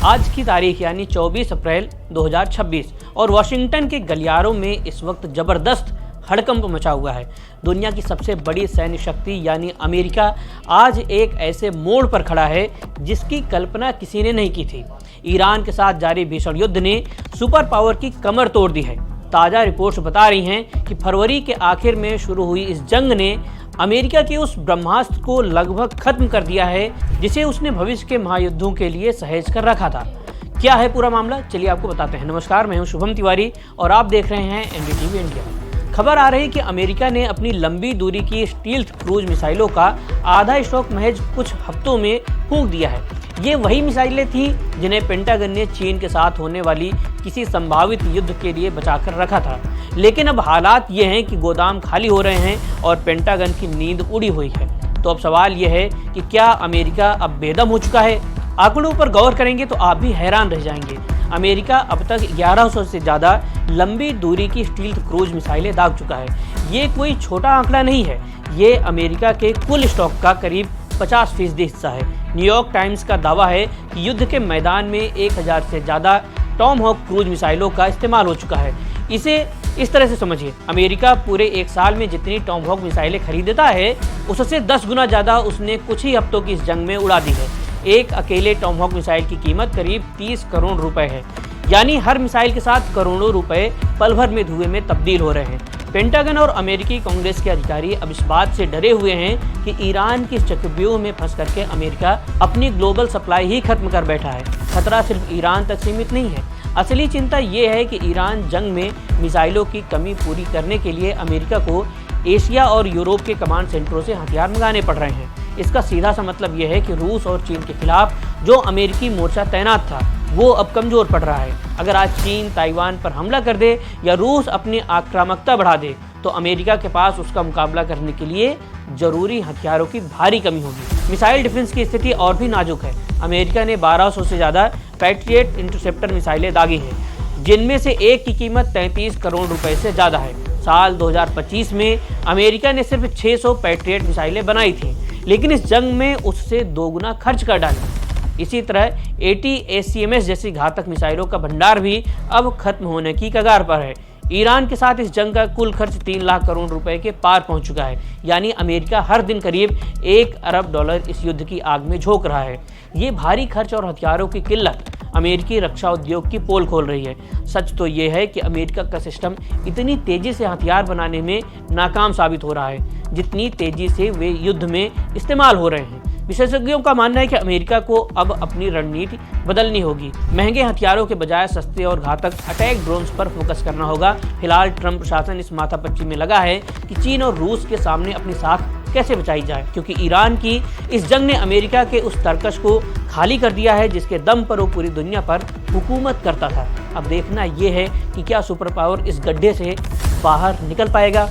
आज की तारीख यानी 24 अप्रैल 2026 और वॉशिंगटन के गलियारों में इस वक्त जबरदस्त हड़कंप मचा हुआ है। दुनिया की सबसे बड़ी सैन्य शक्ति यानी अमेरिका आज एक ऐसे मोड़ पर खड़ा है जिसकी कल्पना किसी ने नहीं की थी। ईरान के साथ जारी भीषण युद्ध ने सुपर पावर की कमर तोड़ दी है। ताज़ा रिपोर्ट्स बता रही हैं कि फरवरी के आखिर में शुरू हुई इस जंग ने अमेरिका के उस ब्रह्मास्त्र को लगभग खत्म कर दिया है जिसे उसने भविष्य के महायुद्धों के लिए सहेज कर रखा था। क्या है पूरा मामला, चलिए आपको बताते हैं। नमस्कार, मैं हूं शुभम तिवारी और आप देख रहे हैं एनडीटीवी इंडिया। खबर आ रही है कि अमेरिका ने अपनी लंबी दूरी की स्टील्थ क्रूज मिसाइलों का आधा स्टॉक महज कुछ हफ्तों में फूंक दिया है। ये वही मिसाइलें थीं जिन्हें पेंटागन ने चीन के साथ होने वाली किसी संभावित युद्ध के लिए बचाकर रखा था। लेकिन अब हालात ये हैं कि गोदाम खाली हो रहे हैं और पेंटागन की नींद उड़ी हुई है। तो अब सवाल ये है कि क्या अमेरिका अब बेदम हो चुका है? आंकड़ों पर गौर करेंगे तो आप भी हैरान रह जाएंगे। अमेरिका अब तक 1100 से ज़्यादा लंबी दूरी की स्टील्थ क्रूज मिसाइलें दाग चुका है। ये कोई छोटा आंकड़ा नहीं है, ये अमेरिका के कुल स्टॉक का करीब 50% हिस्सा है। न्यूयॉर्क टाइम्स का दावा है कि युद्ध के मैदान में 1000 से ज़्यादा टॉमहॉक क्रूज मिसाइलों का इस्तेमाल हो चुका है। इसे इस तरह से समझिए, अमेरिका पूरे एक साल में जितनी टॉमहॉक मिसाइलें खरीदता है उससे 10 गुना ज़्यादा उसने कुछ ही हफ्तों की इस जंग में उड़ा दी है। एक अकेले टॉमहॉक मिसाइल की कीमत करीब 30 करोड़ रुपए है, यानी हर मिसाइल के साथ करोड़ों रुपए पल भर में धुएं में तब्दील हो रहे हैं। पेंटागन और अमेरिकी कांग्रेस के अधिकारी अब इस बात से डरे हुए हैं कि ईरान की चक्रव्यूह में फंस करके अमेरिका अपनी ग्लोबल सप्लाई ही खत्म कर बैठा है। खतरा सिर्फ ईरान तक सीमित नहीं है, असली चिंता ये है कि ईरान जंग में मिसाइलों की कमी पूरी करने के लिए अमेरिका को एशिया और यूरोप के कमांड सेंटरों से हथियार मंगाने पड़ रहे हैं। इसका सीधा सा मतलब यह है कि रूस और चीन के खिलाफ जो अमेरिकी मोर्चा तैनात था वो अब कमज़ोर पड़ रहा है। अगर आज चीन ताइवान पर हमला कर दे या रूस अपनी आक्रामकता बढ़ा दे तो अमेरिका के पास उसका मुकाबला करने के लिए जरूरी हथियारों की भारी कमी होगी। मिसाइल डिफेंस की स्थिति और भी नाजुक है। अमेरिका ने 1200 से ज़्यादा पैट्रियट इंटरसेप्टर मिसाइलें दागी हैं, जिनमें से एक की कीमत 33 करोड़ रुपए से ज़्यादा है। साल 2025 में अमेरिका ने सिर्फ 600 पैट्रियट मिसाइलें बनाई थीं, लेकिन इस जंग में उससे 2 गुना खर्च कर डाला। इसी तरह ATACMS जैसी घातक मिसाइलों का भंडार भी अब खत्म होने की कगार पर है। ईरान के साथ इस जंग का कुल खर्च 3 लाख करोड़ रुपए के पार पहुंच चुका है, यानी अमेरिका हर दिन करीब $1 अरब इस युद्ध की आग में झोंक रहा है। ये भारी खर्च और हथियारों की किल्लत अमेरिकी रक्षा उद्योग की पोल खोल रही है। सच तो ये है कि अमेरिका का सिस्टम इतनी तेजी से हथियार बनाने में नाकाम साबित हो रहा है जितनी तेजी से वे युद्ध में इस्तेमाल हो रहे हैं। विशेषज्ञों का मानना है कि अमेरिका को अब अपनी रणनीति बदलनी होगी। महंगे हथियारों के बजाय सस्ते और घातक अटैक ड्रोन्स पर फोकस करना होगा। फिलहाल ट्रंप प्रशासन इस माथापच्ची में लगा है कि चीन और रूस के सामने अपनी साख कैसे बचाई जाए, क्योंकि ईरान की इस जंग ने अमेरिका के उस तरकश को खाली कर दिया है जिसके दम पर वो पूरी दुनिया पर हुकूमत करता था। अब देखना यह है कि क्या सुपर पावर इस गड्ढे से बाहर निकल पाएगा।